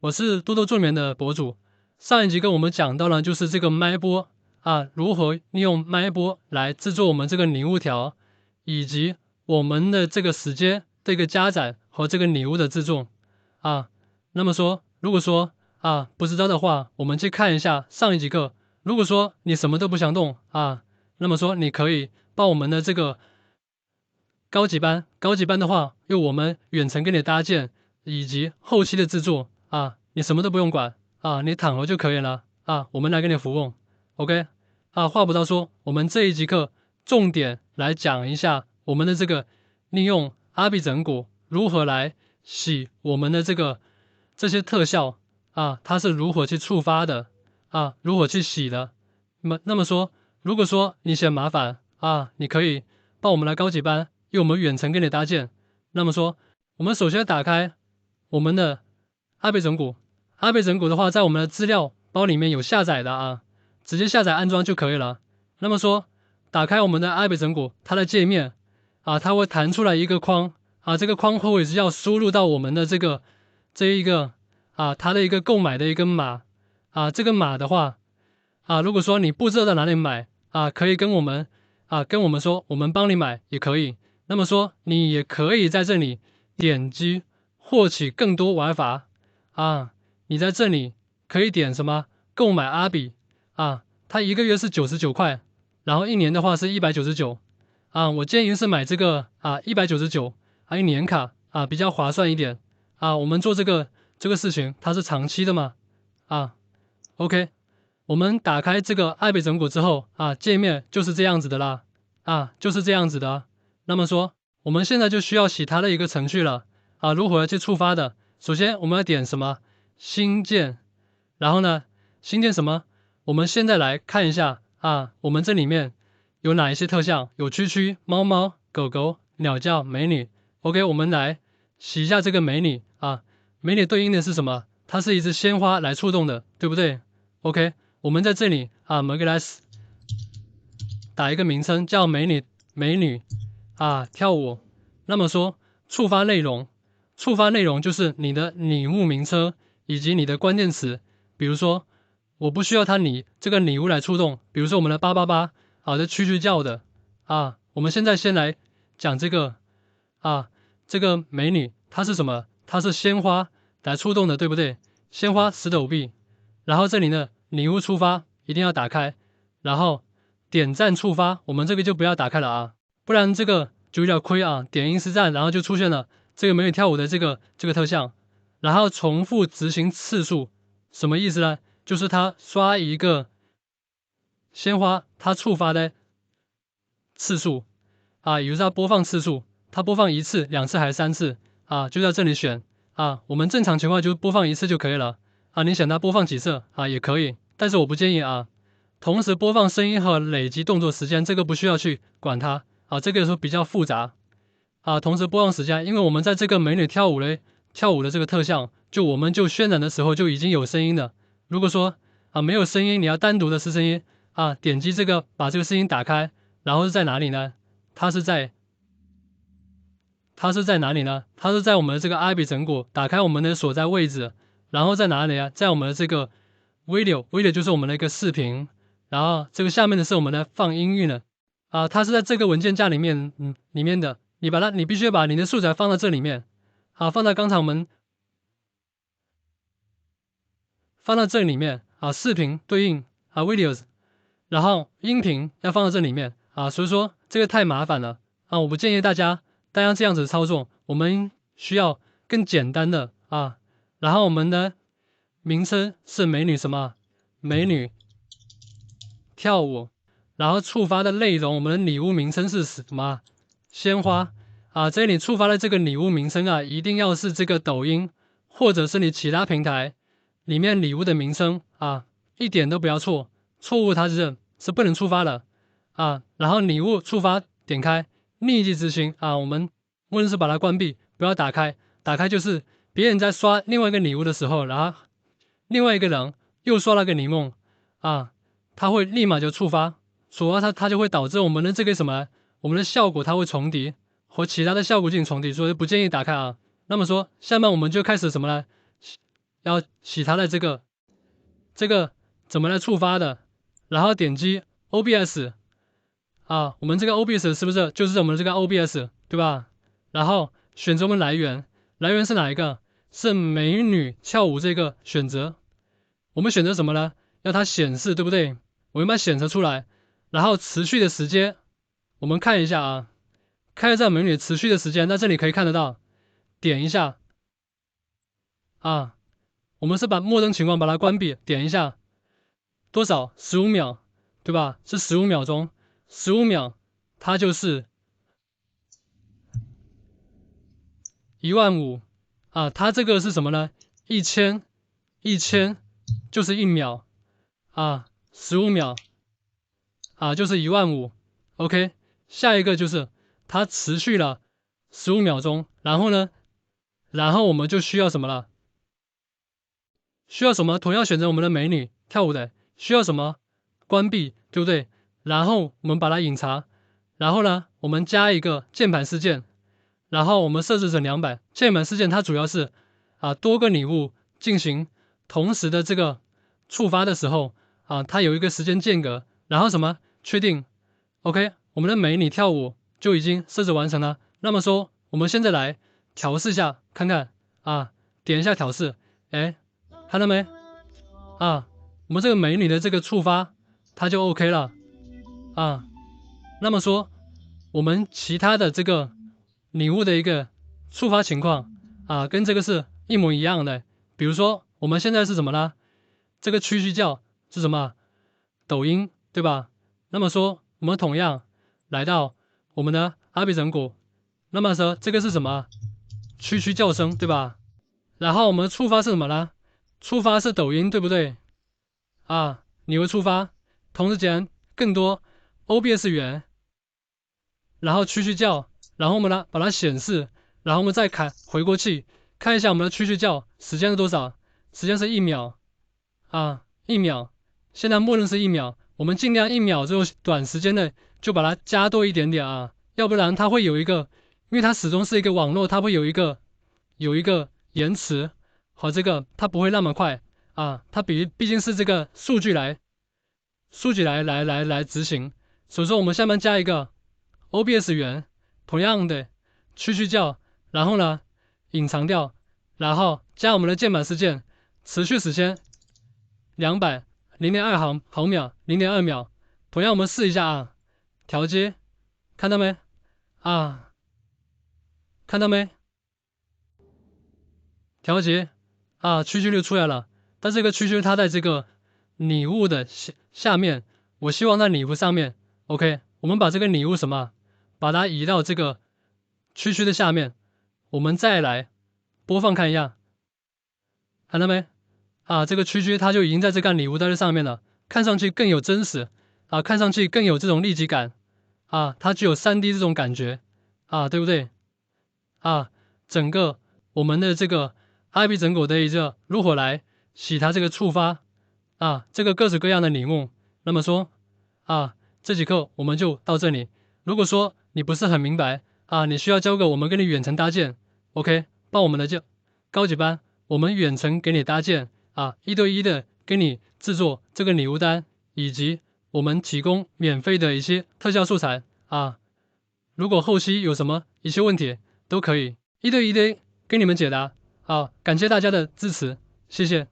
我是多多助眠的博主。上一集跟我们讲到了，就是这个麦波如何利用麦波来制作我们这个拟物条，以及我们的这个时间的一个加载和这个拟物的制作那么说，如果说不知道的话，我们去看一下上一节课。如果说你什么都不想动那么说你可以报我们的这个高级班。高级班的话，用我们远程给你搭建以及后期的制作你什么都不用管你躺好就可以了我们来给你服务。OK 话不多说，我们这一节课重点来讲一下我们的这个利用阿比整骨如何来洗我们的这些特效它是如何去触发的如何去洗的。那么说，如果说你嫌麻烦你可以报我们来高级班，用我们远程给你搭建。那么说，我们首先打开我们的阿比整骨。阿比整骨的话，在我们的资料包里面有下载的直接下载安装就可以了。那么说，打开我们的阿比整骨，它的界面它会弹出来一个框这个框会是要输入到我们的这一个它的一个购买的一个码这个码的话如果说你不知道在哪里买可以跟我们说，我们帮你买也可以。那么说，你也可以在这里点击获取更多玩法你在这里可以点什么购买阿比它1个月是99块，然后1年的话是199我建议是买这个199一年卡比较划算一点我们做这个事情它是长期的嘛OK。我们打开这个阿比整骨之后界面就是这样子的啦就是这样子的那么说，我们现在就需要洗它的一个程序了如何去触发的？首先我们要点什么新建，然后呢新建什么？我们现在来看一下我们这里面有哪一些特效，有蛐蛐、猫猫、狗狗、鸟叫、美女。OK， 我们来洗一下这个美女美女对应的是什么？它是一只鲜花来触动的，对不对 ？OK。我们在这里我们给它打一个名称叫美女跳舞。那么说触发内容就是你的拟物名称以及你的关键词。比如说我不需要它这个拟物来触动，比如说我们的888这蛐蛐叫的我们现在先来讲这个这个美女它是什么？它是鲜花来触动的，对不对？鲜花10抖币，然后这里呢拟物触发一定要打开，然后点赞触发我们这个就不要打开了不然这个就有点亏点一次赞，然后就出现了这个美女跳舞的这个特效。然后重复执行次数什么意思呢？就是它刷一个鲜花它触发的次数也就是它播放次数，它播放1次、2次还是3次就在这里选我们正常情况就播放1次就可以了你想它播放几次也可以，但是我不建议同时播放声音和累积动作时间，这个不需要去管它这个时候比较复杂同时播放时间，因为我们在这个美女跳舞的这个特效，我们渲染的时候就已经有声音了。如果说没有声音，你要单独的是声音点击这个把这个声音打开，然后是在哪里呢？它是在哪里呢？它是在我们的这个阿比整骨，打开我们的所在位置，然后在哪里在我们的这个 video 就是我们的一个视频，然后这个下面的是我们的放音乐的它是在这个文件夹里面的，你必须把你的素材放到这里面放到刚才我们放到这里面视频对应videos， 然后音频要放到这里面所以说这个太麻烦了我不建议大家这样子操作，我们需要更简单的然后我们的名称是美女什么？美女跳舞，然后触发的内容，我们的礼物名称是什么？鲜花这里触发的这个礼物名称一定要是这个抖音或者是你其他平台里面礼物的名称一点都不要错误它是不能触发的然后礼物触发点开立即执行我们无论是把它关闭，不要打开，打开就是别人在刷另外一个礼物的时候，然后另外一个人又刷了个礼物它会立马就触发，所以它就会导致我们的这个我们的效果它会重叠和其他的效果进行重叠，所以不建议打开那么说下面我们就开始什么呢？要洗它的这个怎么来触发的，然后点击 OBS 啊，我们这个 OBS 是不是就是我们这个 OBS 对吧？然后选择我们来源，来源是哪一个？是美女跳舞这个选择。我们选择什么呢？要它显示对不对？我们把它显示出来，然后持续的时间，我们看一下啊，看一下美女持续的时间，在这里可以看得到，点一下啊，我们是把默认情况把它关闭，点一下，多少？15秒，对吧？是15秒钟，15秒，它就是15000啊，它这个是什么呢？1000就是1秒啊，15秒啊就是15000 ，OK， 下一个就是它持续了15秒钟，然后呢，然后我们就需要什么了？需要什么？同样选择我们的美女跳舞的，需要什么？关闭，对不对？然后我们把它隐藏，然后呢，我们加一个键盘事件，然后我们设置成200。键盘事件它主要是多个礼物进行同时的这个触发的时候它有一个时间间隔，然后什么？确定 ，OK， 我们的美女跳舞就已经设置完成了。那么说，我们现在来调试一下，看看点一下调试，哎。看到没我们这个美女的这个触发，它就 OK 了那么说，我们其他的这个礼物的一个触发情况跟这个是一模一样的。比如说，我们现在是什么呢？这个蛐蛐叫是什么？抖音，对吧？那么说，我们同样来到我们的阿比整果，那么说这个是什么？蛐蛐叫声，对吧？然后我们触发是什么呢？触发是抖音，对不对你会触发，同时间更多 OBS 源，然后蛐蛐叫，然后我们呢把它显示，然后我们再回过去看一下我们的蛐蛐叫时间是多少？时间是1秒1秒，现在默认是1秒，我们尽量1秒之后短时间内就把它加多一点点要不然它会有一个，因为它始终是一个网络，它会有一个延迟。和这个它不会那么快它毕竟是这个数据来执行，所以说我们下面加一个 OBS 源，同样的蛐蛐叫，然后呢隐藏掉，然后加我们的键盘事件，持续时间200 0.2毫秒 0.2秒，同样我们试一下调接，看到没看到没？调节蛐蛐就出来了，但这个蛐蛐它在这个礼物的下面，我希望在礼物上面 ，OK， 我们把这个礼物什么，把它移到这个蛐蛐的下面，我们再来播放看一下，看到没？这个蛐蛐它就已经在这个礼物在这上面了，看上去更有真实看上去更有这种立体感它具有 3D 这种感觉对不对整个我们的这个IP 整狗的一个如何来洗它这个触发这个各式各样的礼物。那么说这节课我们就到这里。如果说你不是很明白你需要交个我们给你远程搭建 ，OK， 报我们的高级班，我们远程给你搭建1对1的给你制作这个礼物单，以及我们提供免费的一些特效素材如果后期有什么一些问题都可以1对1的给你们解答感谢大家的支持，谢谢。